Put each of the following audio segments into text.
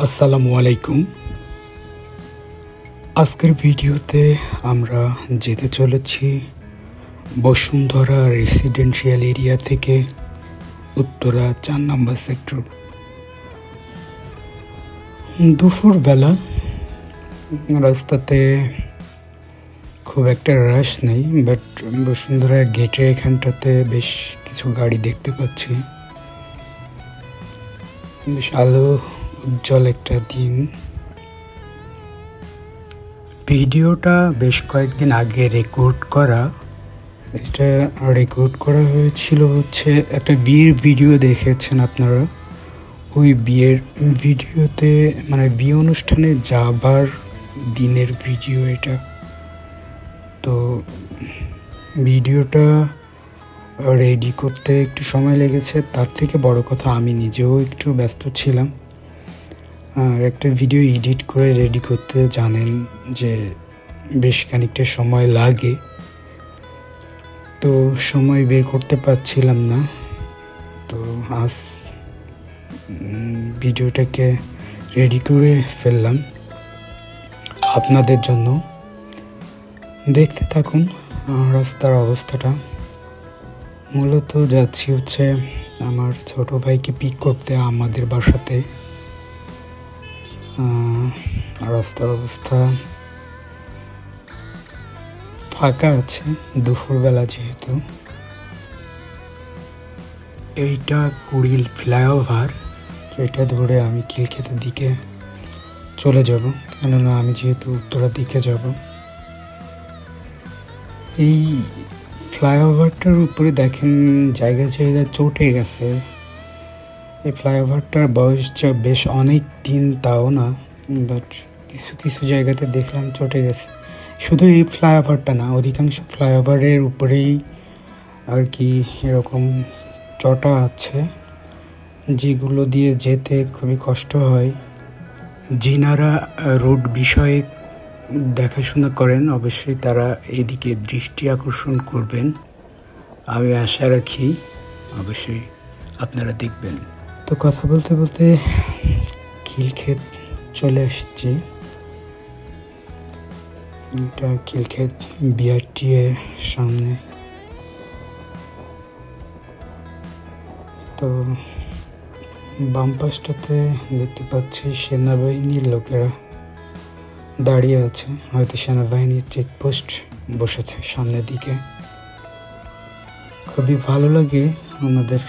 আসসালামু আলাইকুম। আজকের ভিডিওতে আমরা যেতে চলেছি বসুন্ধরা রেসিডেন্সিয়াল এরিয়া থেকে উত্তরা ৪ নম্বর সেক্টর। দুপুরবেলা রাস্তাতে খুব একটা রাশ নেই, বাট বসুন্ধরার গেটের এখানটাতে বেশ কিছু গাড়ি দেখতে পাচ্ছি। বেশ আলো উজ্জ্বল একটা দিন। ভিডিওটা বেশ কয়েকদিন আগে রেকর্ড করা। এটা রেকর্ড করা হয়েছিল হচ্ছে একটা বিয়ের ভিডিও দেখেছেন আপনারা। ওই বিয়ের ভিডিওতে মানে বিয়ে অনুষ্ঠানে যাবার দিনের ভিডিও এটা। তো ভিডিওটা রেডি করতে একটু সময় লেগেছে, তার থেকে বড় কথা আমি নিজেও একটু ব্যস্ত ছিলাম। আর একটা ভিডিও এডিট করে রেডি করতে জানেন যে বেশ খানিকটা সময় লাগে, তো সময় বের করতে পারছিলাম না। তো আজ ভিডিওটাকে রেডি করে ফেললাম আপনাদের জন্য। দেখতে থাকুন রাস্তার অবস্থাটা। মূলত যাচ্ছি হচ্ছে আমার ছোট ভাইকে পিক করতে আমাদের বাসাতে। রাস্তার অবস্থা ফাঁকা আছে দুপুরবেলা যেহেতু। এইটা কুড়িল ফ্লাইওভার, এটা ধরে আমি খিলক্ষেতের দিকে চলে যাব, কেননা আমি যেহেতু উত্তরার দিকে যাব। এই ফ্লাইওভারটার উপরে দেখেন জায়গায় জায়গায় চটে গেছে। এই ফ্লাইওভারটার বয়স বেশ অনেক দিন তাও না, বাট কিছু কিছু জায়গাতে দেখলাম চটে গেছে। শুধু এই ফ্লাইওভারটা না, অধিকাংশ ফ্লাইওভারের উপরেই আর কি এরকম চটা আছে, যেগুলো দিয়ে যেতে খুবই কষ্ট হয়। যিনারা রোড বিষয়ে দেখাশোনা করেন অবশ্যই তারা এদিকে দৃষ্টি আকর্ষণ করবেন। আমি আশা রাখি অবশ্যই আপনারা দেখবেন। তো কথা বলতে বলতে খিলক্ষেত চলে আসছি। এটা খিলক্ষেত বিআরটি এর সামনে। তো বাম পাশটাতে দেখতে পাচ্ছি সেনাবাহিনীর লোকেরা দাঁড়িয়ে আছে, হয়তো সেনাবাহিনীর চেকপোস্ট বসেছে সামনের দিকে। খুবই ভালো লাগে ওনাদের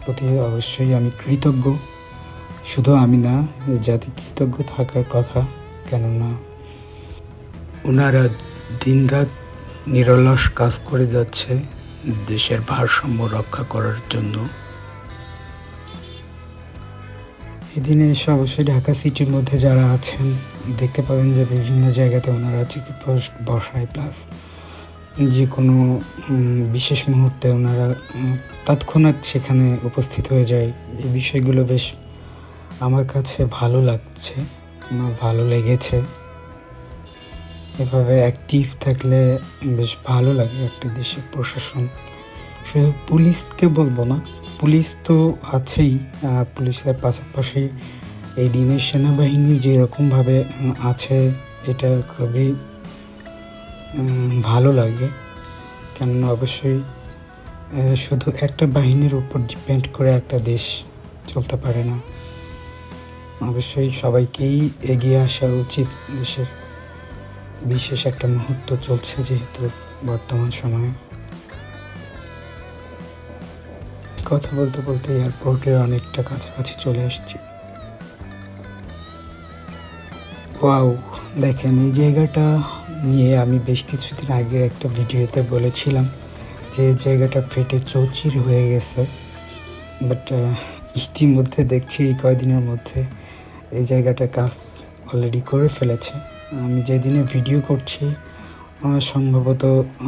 প্রতি, অবশ্যই আমি কৃতজ্ঞ। শুধু আমি না, জাতি কৃতজ্ঞ থাকার কথা, কেননা ওনারা দিনরাত নিরলস কাজ করে যাচ্ছে দেশের ভারসাম্য রক্ষা করার জন্য। এদিনে এসে অবশ্যই ঢাকা সিটির মধ্যে যারা আছেন দেখতে পাবেন যে বিভিন্ন জায়গাতে ওনারা চেকপোস্ট বসায়, প্লাস যে কোনো বিশেষ মুহূর্তে ওনারা তৎক্ষণাৎ সেখানে উপস্থিত হয়ে যায়। এই বিষয়গুলো বেশ আমার কাছে ভালো লাগছে, ভালো লেগেছে। এভাবে অ্যাক্টিভ থাকলে বেশ ভালো লাগে একটা দেশের প্রশাসন। শুধু পুলিশকে বলবো না, পুলিশ তো আছেই, পুলিশের পাশাপাশি এই দিনের সেনাবাহিনী যেরকমভাবে আছে এটা খুবই ভালো লাগে। কেননা অবশ্যই শুধু একটা বাহিনীর উপর ডিপেন্ড করে একটা দেশ চলতে পারে না। অবশ্যই সবাইকেই এগিয়ে আসা উচিত। দেশের বিশেষ একটা মুহূর্ত চলছে যেহেতু বর্তমান সময়ে। কথা বলতে বলতে এয়ারপোর্টের অনেকটা কাছাকাছি চলে আসছি। ওয়াও, দেখেন এই জায়গাটা নিয়ে আমি বেশ কিছুদিন আগের একটা ভিডিওতে বলেছিলাম যে জায়গাটা ফেটে চৌচির হয়ে গেছে, বাট ইতিমধ্যে দেখছি এই কয়দিনের মধ্যে এই জায়গাটার কাজ অলরেডি করে ফেলেছে। আমি যেদিনে ভিডিও করছি সম্ভবত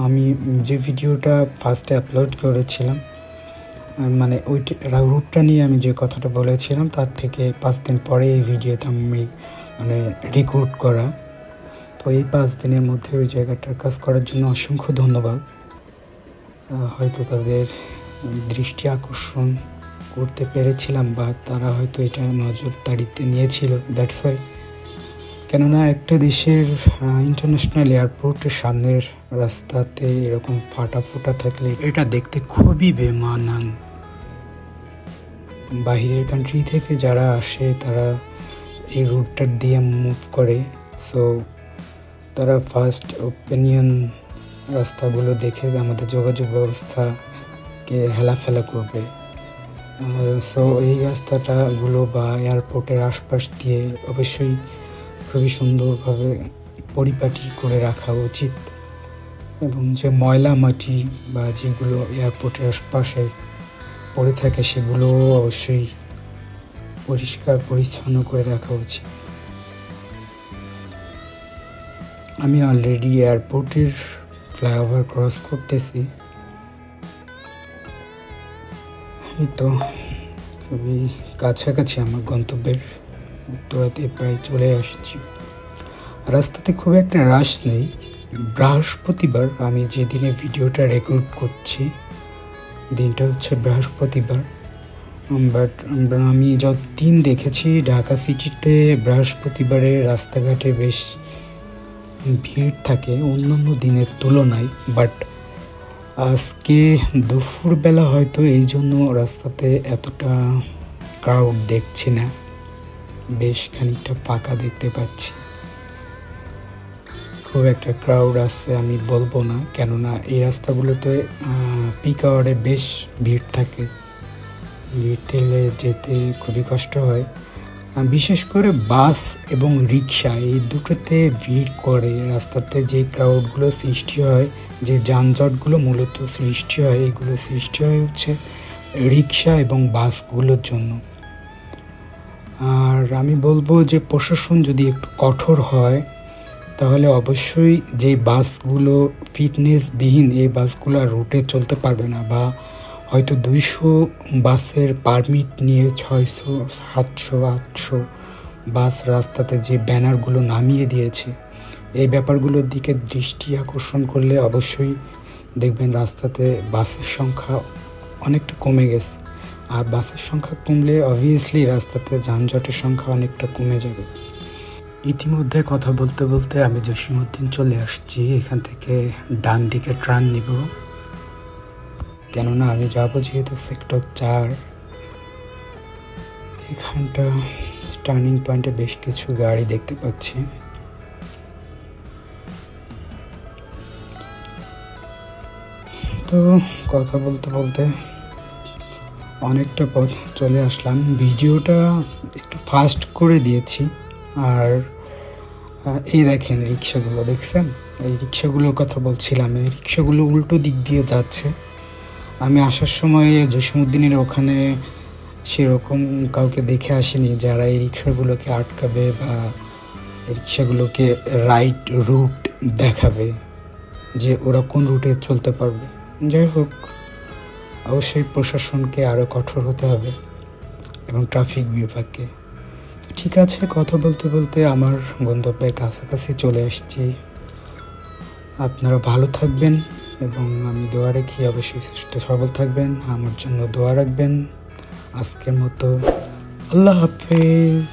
আমি যে ভিডিওটা ফার্স্টে আপলোড করেছিলাম, মানে ওই রুটটা নিয়ে আমি যে কথাটা বলেছিলাম তার থেকে 5 দিন পরে এই ভিডিওতে আমি মানে রেকর্ড করা। তো এই 5 দিনের মধ্যে ওই জায়গাটার কাজ করার জন্য অসংখ্য ধন্যবাদ। হয়তো তাদের দৃষ্টি আকর্ষণ করতে পেরেছিলাম, বা তারা হয়তো এটা নজরদারিতে নিয়েছিল, দ্যাটস ওয়াই। কেননা একটা দেশের ইন্টারন্যাশনাল এয়ারপোর্টের সামনের রাস্তাতে এরকম ফাটা ফোটা থাকলে এটা দেখতে খুবই বেমানান। বাহিরের কান্ট্রি থেকে যারা আসে তারা এই রুটটার দিয়ে মুভ করে, সো তারা ফার্স্ট ওপিনিয়ন রাস্তাগুলো দেখে আমাদের যোগাযোগ ব্যবস্থাকে হেলাফেলা করবে। সো এই রাস্তাটাগুলো বা এয়ারপোর্টের আশপাশ দিয়ে অবশ্যই খুবই সুন্দরভাবে পরিপাটি করে রাখা উচিত, এবং যে ময়লা মাটি বা যেগুলো এয়ারপোর্টের আশপাশে পড়ে থাকে সেগুলো অবশ্যই পরিষ্কার পরিচ্ছন্ন করে রাখা উচিত। আমি অলরেডি এয়ারপোর্টের ফ্লাইওভার ক্রস করতেছি, এই তো খুবই কাছাকাছি আমার গন্তব্যের, উত্তরাতে প্রায় চলে আসছি। রাস্তাতে খুব একটা রাশ নেই। বৃহস্পতিবার, আমি যেদিনে ভিডিওটা রেকর্ড করছি দিনটা হচ্ছে বৃহস্পতিবার, বাট আমি যতদিন দেখেছি ঢাকা সিটিতে বৃহস্পতিবারে রাস্তাঘাটে বেশ ভিড় থাকে অন্যান্য দিনের তুলনায়, বাট আজকে দুপুরবেলা হয়তো এই জন্য রাস্তাতে এতটা ক্রাউড দেখছি না, বেশ খানিকটা ফাঁকা দেখতে পাচ্ছি। খুব একটা ক্রাউড আছে আমি বলবো না, কেননা এই রাস্তাগুলোতে পিক আওয়ারে বেশ ভিড় থাকে, ভিড় থেকে যেতে খুবই কষ্ট হয়। বিশেষ করে বাস এবং রিক্সা এই দুটোতে ভিড় করে। রাস্তাতে যে ক্রাউডগুলো সৃষ্টি হয়, যে যানজটগুলো মূলত সৃষ্টি হয়, এগুলো সৃষ্টি হয় হচ্ছে রিক্সা এবং বাসগুলোর জন্য। আর আমি বলবো যে প্রশাসন যদি একটু কঠোর হয় তাহলে অবশ্যই যে বাসগুলো ফিটনেসবিহীন এই বাসগুলো আর রুটে চলতে পারবে না, বা হয়তো 200 বাসের পারমিট নিয়ে 600, 700, 800 বাস রাস্তাতে যে ব্যানারগুলো নামিয়ে দিয়েছে, এই ব্যাপারগুলোর দিকে দৃষ্টি আকর্ষণ করলে অবশ্যই দেখবেন রাস্তাতে বাসের সংখ্যা অনেকটা কমে গেছে। আর বাসের সংখ্যা কমলে অবভিয়াসলি রাস্তাতে যানজটের সংখ্যা অনেকটা কমে যাবে। ইতিমধ্যে কথা বলতে বলতে আমি জসীমউদ্দিন চলে আসছি। এখান থেকে ডান দিকে ট্রান নিব, কেননা আমি যাবো যেহেতু সেক্টর 4। এখানটা টার্নিং পয়েন্টে বেশ কিছু গাড়ি দেখতে পাচ্ছি। তো কথা বলতে বলতে অনেকটা পথ চলে আসলাম। ভিডিওটা একটু ফাস্ট করে দিয়েছি। আর এই দেখেন রিক্সাগুলো, দেখছেন? এই রিক্সাগুলোর কথা বলছিলাম, এই রিক্সাগুলো উল্টো দিক দিয়ে যাচ্ছে। আমি আসার সময় জসীমউদ্দিনের ওখানে সেরকম কাউকে দেখে আসিনি যারা এই রিক্সাগুলোকে আটকাবে বা রিক্সাগুলোকে রাইট রুট দেখাবে, যে ওরা কোন রুটে চলতে পারবে। যাই হোক, অবশ্যই প্রশাসনকে আরও কঠোর হতে হবে এবং ট্রাফিক বিভাগকে। তো ঠিক আছে, কথা বলতে বলতে আমার গন্তব্যের কাছাকাছি চলে আসছি। আপনারা ভালো থাকবেন এবং আমি দোয়া রাখি অবশ্যই সুস্থ সবল থাকবেন, আমার জন্য দোয়া রাখবেন। আজকের মতো আল্লাহ হাফেজ।